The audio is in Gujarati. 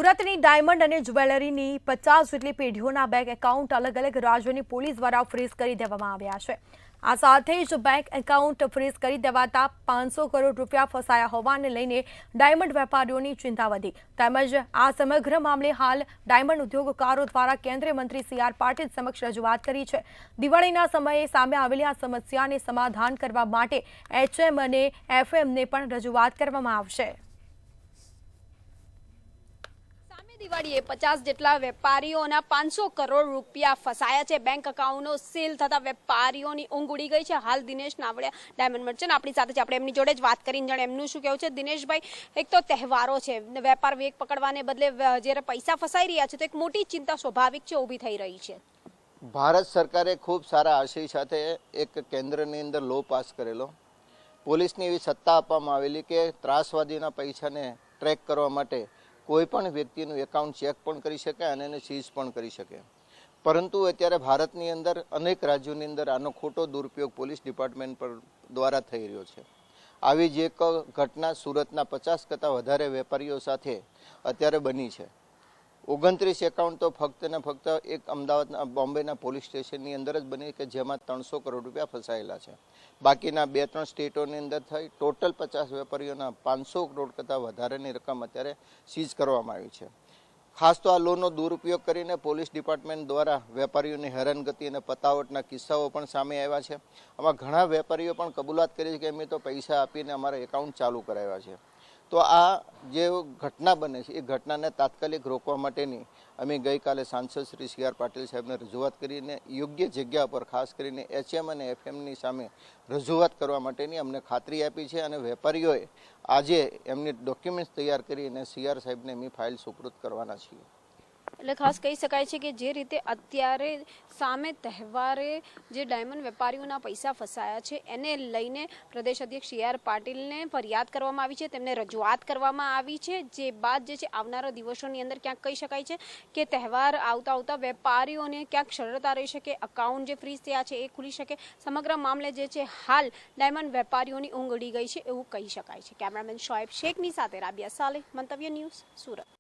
સુરતની ડાયમંડ અને જ્વેલરીની 50 જેટલી પેઢીઓના બેંક એકાઉન્ટ અલગ અલગ રાજ્યોની પોલીસ દ્વારા ફ્રીઝ કરી દેવામાં આવ્યા છે। આ સાથે જ બેંક એકાઉન્ટ ફ્રીઝ કરી દેવાતા 500 કરોડ રૂપિયા ફસાયા હોવાને લઈને ડાયમંડ વેપારીઓની ચિંતા વધી। તેમજ આ સમગ્ર મામલે હાલ ડાયમંડ ઉદ્યોગકારો દ્વારા કેન્દ્રીય મંત્રી CR પાટીલ સમક્ષ રજૂઆત કરી છે। દિવાળીના સમયે સામે આવેલી આ સમસ્યાને સમાધાન કરવા માટે HM અને FMને પણ રજૂઆત કરવામાં આવશે। દિવાળીએ 50 જેટલા વેપારીઓના 500 કરોડ રૂપિયા ફસાયા છે। બેંક એકાઉન્ટનો સીલ થતા વેપારીઓની ઊંઘ ઉડી ગઈ છે। હાલ દિનેશ નાવડિયા ડાયમંડ મર્ચન્ટ આપણી સાથે છે, આપણે એમની જોડે જ વાત કરીને જાણે એમનું શું કહેવું છે। દિનેશભાઈ, એક તો તહેવારો છે, વેપાર વેગ પકડવાને બદલે જ્યારે પૈસા ફસાઈ રહ્યા છે તો એક મોટી ચિંતા સ્વાભાવિક છે ઊભી થઈ રહી છે। ભારત સરકારે ખૂબ સારા આશય સાથે એક કેન્દ્રની અંદર લો પાસ કરેલો, પોલીસને એવી સત્તા આપવામાં આવેલી કે ત્રાસવાદીના પૈસાને ટ્રેક કરવા માટે કોઈ પણ વ્યક્તિનું એકાઉન્ટ ચેક પણ કરી શકે અને એને સીઝ પણ કરી શકે। પરંતુ અત્યારે ભારતની અંદર અનેક રાજ્યોની અંદર આનો ખોટો દુરુપયોગ પોલીસ ડિપાર્ટમેન્ટ પર દ્વારા થઈ રહ્યો છે। આવી જ એક ઘટના સુરતના 50 કરતાં વધારે વેપારીઓ સાથે અત્યારે બની છે। 29 એકાઉન્ટ તો ફક્ત ને ફક્ત એક અમદાવાદના બોમ્બેના પોલીસ સ્ટેશનની અંદર જ બની કે જેમાં 300 કરોડ રૂપિયા ફસાયેલા છે। બાકીના 2-3 સ્ટેટોની અંદર થઈ ટોટલ 50 વેપારીઓના 500 કરોડ કરતાં વધારેની રકમ અત્યારે સીઝ કરવામાં આવી છે। ખાસ તો આ લોનનો દુરુપયોગ કરીને પોલીસ ડિપાર્ટમેન્ટ દ્વારા વેપારીઓની હેરાનગતિ અને પતાવટના કિસ્સાઓ પણ સામે આવ્યા છે। આમાં ઘણા વેપારીઓ પણ કબૂલાત કરી છે કે અમે તો પૈસા આપીને અમારા એકાઉન્ટ ચાલુ કરાવ્યા છે। તો આ જે ઘટના બને છે એ ઘટનાને તાત્કાલિક રોકવા માટેની અમે ગઈકાલે સાંસદ શ્રી CR પાટીલ સાહેબને રજૂઆત કરીને યોગ્ય જગ્યા પર ખાસ કરીને HM અને FMની સામે રજૂઆત કરવા માટેની અમને ખાતરી આપી છે અને વેપારીઓએ આજે એમની ડોક્યુમેન્ટ્સ તૈયાર કરીને CR સાહેબને અમે ફાઇલ સુપરત કરવાના છીએ। એટલે ખાસ કહી શકાય છે કે જે રીતે અત્યારે સામે તહેવારે જે ડાયમંડ વેપારીઓના પૈસા ફસાયા છે એને લઈને પ્રદેશ અધ્યક્ષ CR પાટીલને ફરિયાદ કરવામાં આવી છે, તેમને રજૂઆત કરવામાં આવી છે। જે બાદ જે છે આવનારા દિવસોની અંદર ક્યાંક કહી શકાય છે કે તહેવાર આવતા વેપારીઓને ક્યાંક સરળતા રહી શકે, એકાઉન્ટ જે ફ્રીઝ થયા છે એ ખુલી શકે। સમગ્ર મામલે જે છે હાલ ડાયમંડ વેપારીઓની ઊંઘ ઉડી ગઈ છે એવું કહી શકાય છે। કેમેરામેન શોએબ શેખની સાથે રાબિયા સાલેહ, મંતવ્ય ન્યૂઝ, સુરત।